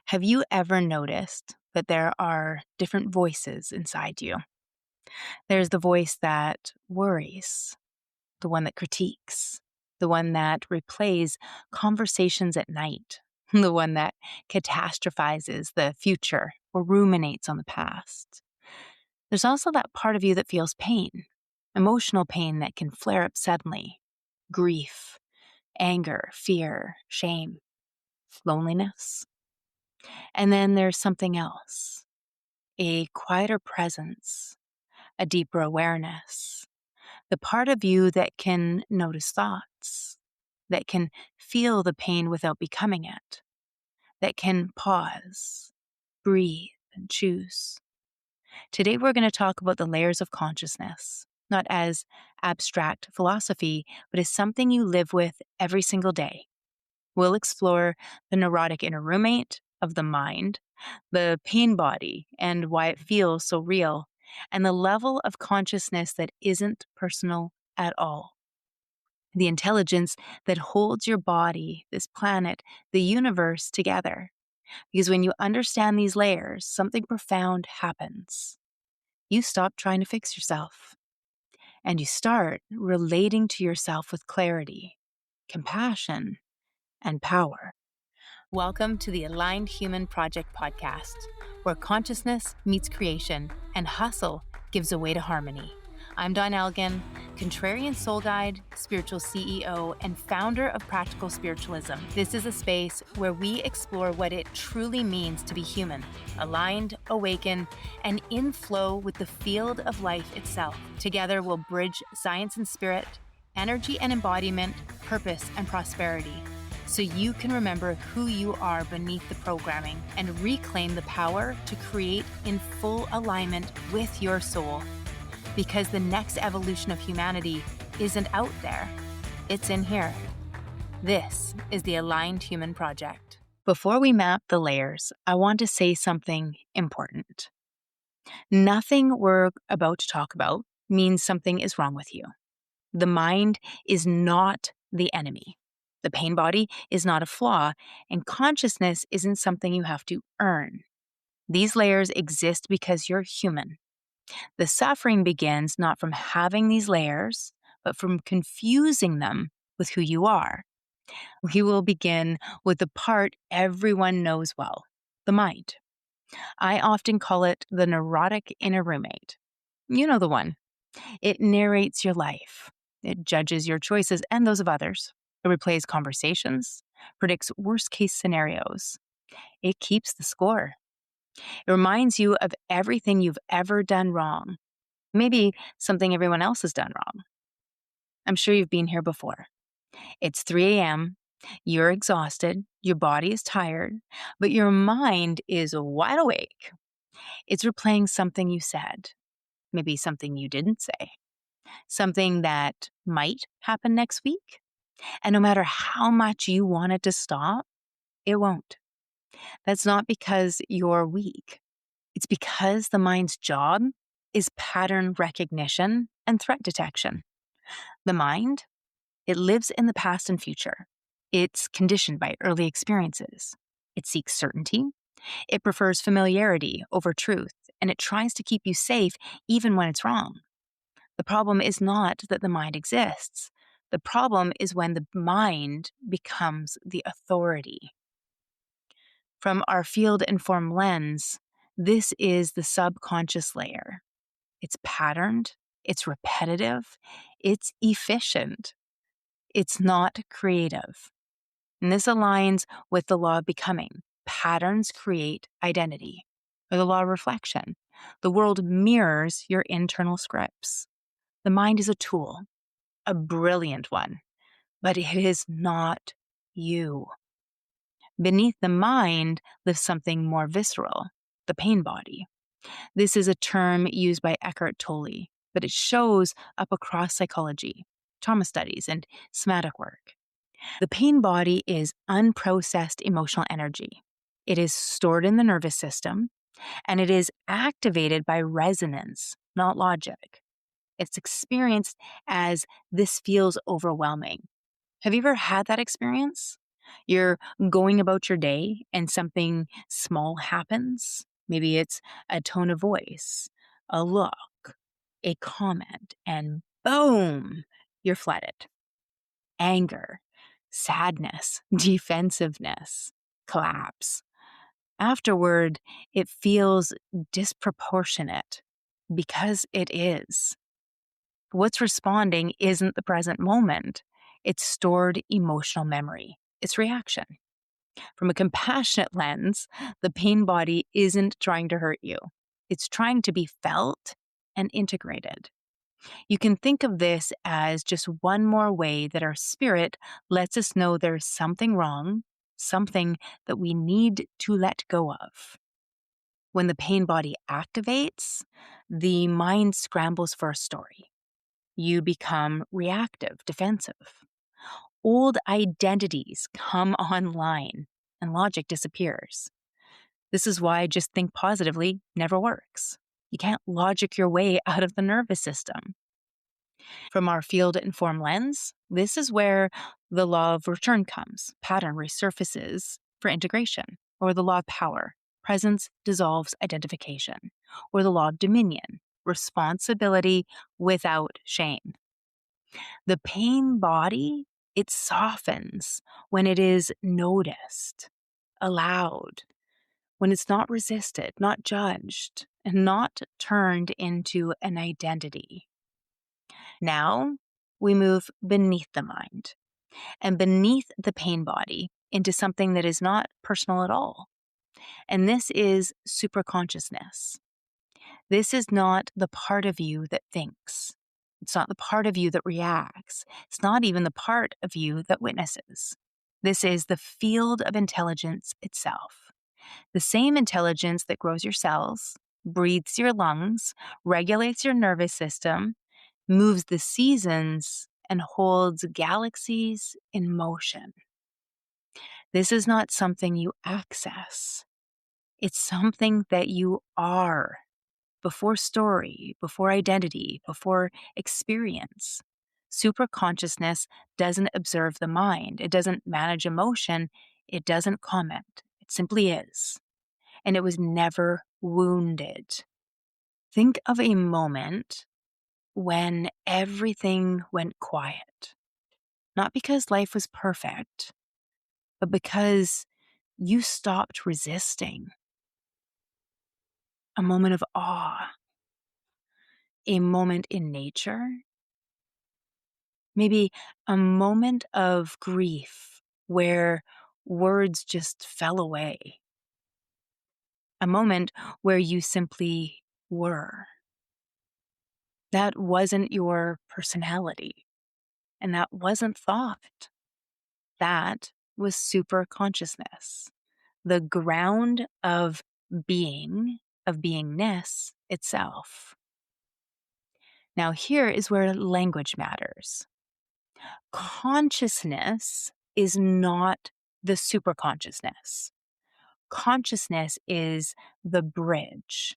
Have you ever noticed that there are different voices inside you? There's the voice that worries, the one that critiques, the one that replays conversations at night, the one that catastrophizes the future or ruminates on the past. There's also that part of you that feels pain, emotional pain that can flare up suddenly, grief, anger, fear, shame, loneliness. And then there's something else, a quieter presence, a deeper awareness, the part of you that can notice thoughts, that can feel the pain without becoming it, that can pause, breathe, and choose. Today, we're going to talk about the layers of consciousness, not as abstract philosophy, but as something you live with every single day. We'll explore the neurotic inner roommate of the mind, the pain body and why it feels so real, and the level of consciousness that isn't personal at all. The intelligence that holds your body, this planet, the universe together. Because when you understand these layers, something profound happens. You stop trying to fix yourself and you start relating to yourself with clarity, compassion, and power. Welcome to the Aligned Human Project podcast, where consciousness meets creation and hustle gives way to harmony. I'm Dawn Elgin, contrarian soul guide, spiritual CEO, and founder of Practical Spiritualism. This is a space where we explore what it truly means to be human, aligned, awakened, and in flow with the field of life itself. Together, we'll bridge science and spirit, energy and embodiment, purpose and prosperity, so you can remember who you are beneath the programming and reclaim the power to create in full alignment with your soul. Because the next evolution of humanity isn't out there, it's in here. This is the Aligned Human Project. Before we map the layers, I want to say something important. Nothing we're about to talk about means something is wrong with you. The mind is not the enemy. The pain body is not a flaw, and consciousness isn't something you have to earn. These layers exist because you're human. The suffering begins not from having these layers, but from confusing them with who you are. We will begin with the part everyone knows well, the mind. I often call it the neurotic inner roommate. You know the one. It narrates your life. It judges your choices and those of others. It replays conversations, predicts worst-case scenarios. It keeps the score. It reminds you of everything you've ever done wrong. Maybe something everyone else has done wrong. I'm sure you've been here before. It's 3 a.m., you're exhausted, your body is tired, but your mind is wide awake. It's replaying something you said, maybe something you didn't say, something that might happen next week. And no matter how much you want it to stop, it won't. That's not because you're weak. It's because the mind's job is pattern recognition and threat detection. The mind, it lives in the past and future. It's conditioned by early experiences. It seeks certainty. It prefers familiarity over truth, and it tries to keep you safe even when it's wrong. The problem is not that the mind exists. The problem is when the mind becomes the authority. From our field-informed lens, this is the subconscious layer. It's patterned, it's repetitive, it's efficient. It's not creative. And this aligns with the law of becoming. Patterns create identity, or the law of reflection. The world mirrors your internal scripts. The mind is a tool, a brilliant one, but it is not you. Beneath the mind lives something more visceral, the pain body. This is a term used by Eckhart Tolle, but it shows up across psychology, trauma studies, and somatic work. The pain body is unprocessed emotional energy. It is stored in the nervous system, and it is activated by resonance, not logic. It's experienced as this feels overwhelming. Have you ever had that experience? You're going about your day and something small happens. Maybe it's a tone of voice, a look, a comment, and boom, you're flooded. Anger, sadness, defensiveness, collapse. Afterward, it feels disproportionate because it is. What's responding isn't the present moment, it's stored emotional memory, it's reaction. From a compassionate lens, the pain body isn't trying to hurt you, it's trying to be felt and integrated. You can think of this as just one more way that our spirit lets us know there's something wrong, something that we need to let go of. When the pain body activates, the mind scrambles for a story. You become reactive, defensive. Old identities come online and logic disappears. This is why just think positively never works. You can't logic your way out of the nervous system. From our field-informed lens, this is where the law of return comes. Pattern resurfaces for integration, or the law of power. Presence dissolves identification, or the law of dominion. Responsibility without shame. The pain body, it softens when it is noticed, allowed, when it's not resisted, not judged, and not turned into an identity. Now, we move beneath the mind and beneath the pain body into something that is not personal at all. And this is superconsciousness. This is not the part of you that thinks. It's not the part of you that reacts. It's not even the part of you that witnesses. This is the field of intelligence itself. The same intelligence that grows your cells, breathes your lungs, regulates your nervous system, moves the seasons, and holds galaxies in motion. This is not something you access. It's something that you are. Before story, before identity, before experience. Superconsciousness doesn't observe the mind. It doesn't manage emotion. It doesn't comment. It simply is. And it was never wounded. Think of a moment when everything went quiet. Not because life was perfect, but because you stopped resisting. A moment of awe. A moment in nature. Maybe a moment of grief where words just fell away. A moment where you simply were. That wasn't your personality, and that wasn't thought. That was superconsciousness, the ground of being, of beingness itself. Now, here is where language matters. Consciousness is not the superconsciousness. Consciousness is the bridge.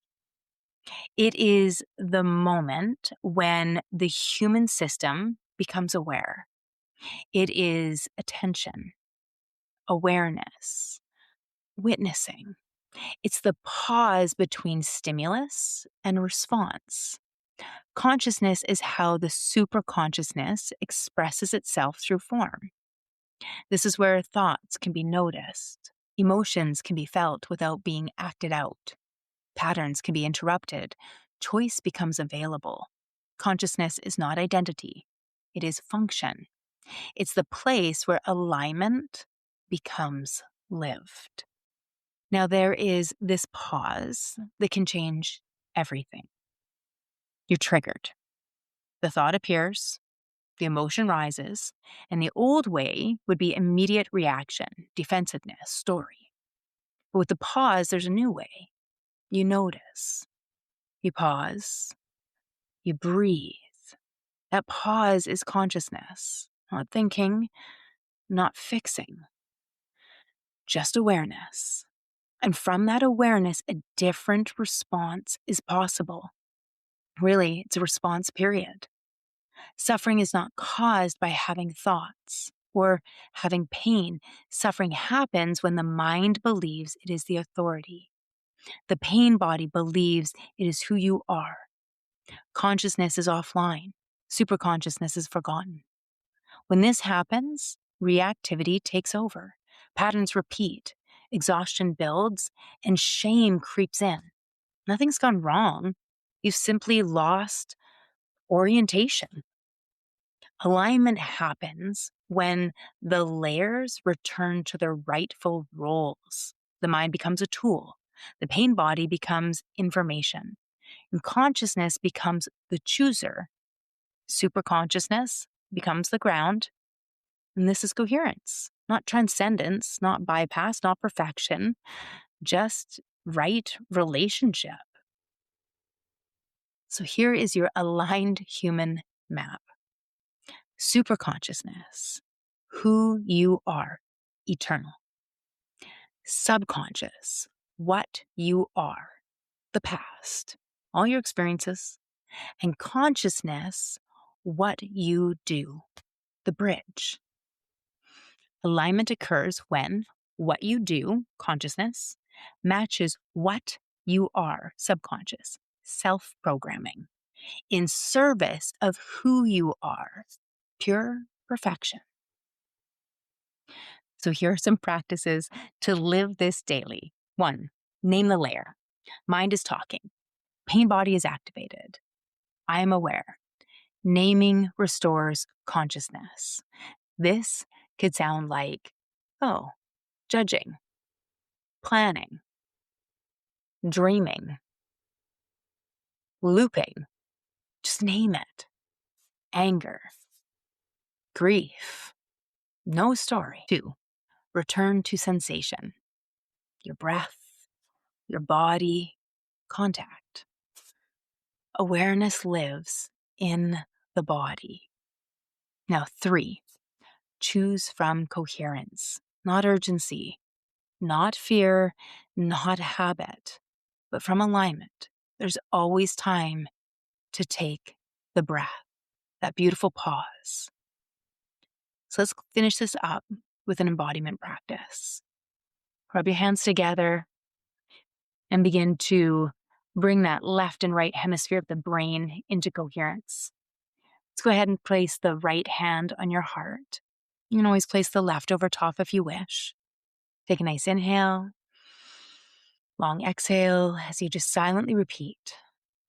It is the moment when the human system becomes aware. It is attention, awareness, witnessing. It's the pause between stimulus and response. Consciousness is how the superconsciousness expresses itself through form. This is where thoughts can be noticed, emotions can be felt without being acted out, patterns can be interrupted, choice becomes available. Consciousness is not identity, it is function. It's the place where alignment becomes lived. Now, there is this pause that can change everything. You're triggered. The thought appears, the emotion rises, and the old way would be immediate reaction, defensiveness, story. But with the pause, there's a new way. You notice. You pause. You breathe. That pause is consciousness, not thinking, not fixing, just awareness. And from that awareness, a different response is possible. Really, it's a response period. Suffering is not caused by having thoughts. or having pain. Suffering happens when the mind believes it is the authority. The pain body believes it is who you are. Consciousness is offline. Superconsciousness is forgotten. When this happens, reactivity takes over. Patterns repeat. Exhaustion builds, and shame creeps in. Nothing's gone wrong. You've simply lost orientation. Alignment happens when the layers return to their rightful roles. The mind becomes a tool. The pain body becomes information. And consciousness becomes the chooser. Superconsciousness becomes the ground. And this is coherence, not transcendence, not bypass, not perfection, just right relationship. So here is your aligned human map. Superconsciousness, who you are, eternal. Subconscious, what you are, the past, all your experiences. And consciousness, what you do, the bridge. Alignment occurs when what you do, consciousness, matches what you are, subconscious, self-programming, in service of who you are, pure perfection. So here are some practices to live this daily. 1, name the layer. Mind is talking. Pain body is activated. I am aware. Naming restores consciousness. This could sound like, judging, planning, dreaming, looping. Just name it. Anger, grief, no story. 2, return to sensation. Your breath, your body, contact. Awareness lives in the body. Now 3, choose from coherence, not urgency, not fear, not habit, but from alignment. There's always time to take the breath, that beautiful pause. So let's finish this up with an embodiment practice. Rub your hands together and begin to bring that left and right hemisphere of the brain into coherence. Let's go ahead and place the right hand on your heart. You can always place the left over top if you wish. Take a nice inhale, long exhale as you just silently repeat,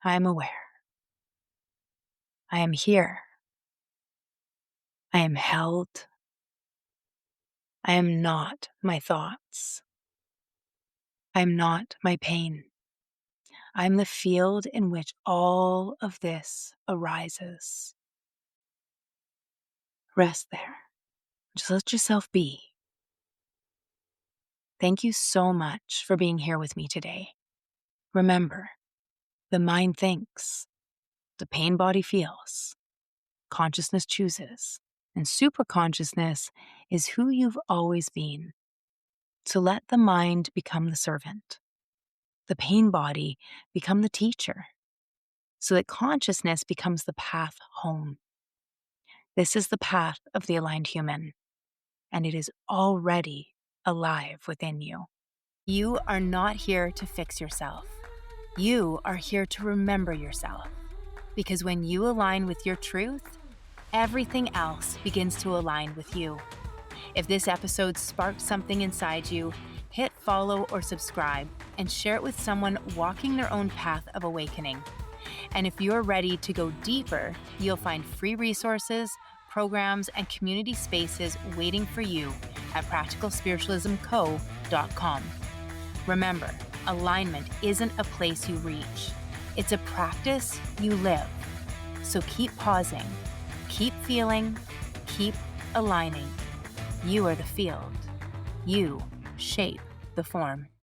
I am aware. I am here. I am held. I am not my thoughts. I am not my pain. I am the field in which all of this arises. Rest there. Just let yourself be. Thank you so much for being here with me today. Remember, the mind thinks, the pain body feels, consciousness chooses, and superconsciousness is who you've always been. So let the mind become the servant, the pain body become the teacher, so that consciousness becomes the path home. This is the path of the aligned human, and it is already alive within you. You are not here to fix yourself. You are here to remember yourself. Because when you align with your truth, everything else begins to align with you. If this episode sparked something inside you, hit follow or subscribe and share it with someone walking their own path of awakening. And if you're ready to go deeper, you'll find free resources, programs, and community spaces waiting for you at practicalspiritualismco.com. Remember, alignment isn't a place you reach. It's a practice you live. So keep pausing, keep feeling, keep aligning. You are the field. You shape the form.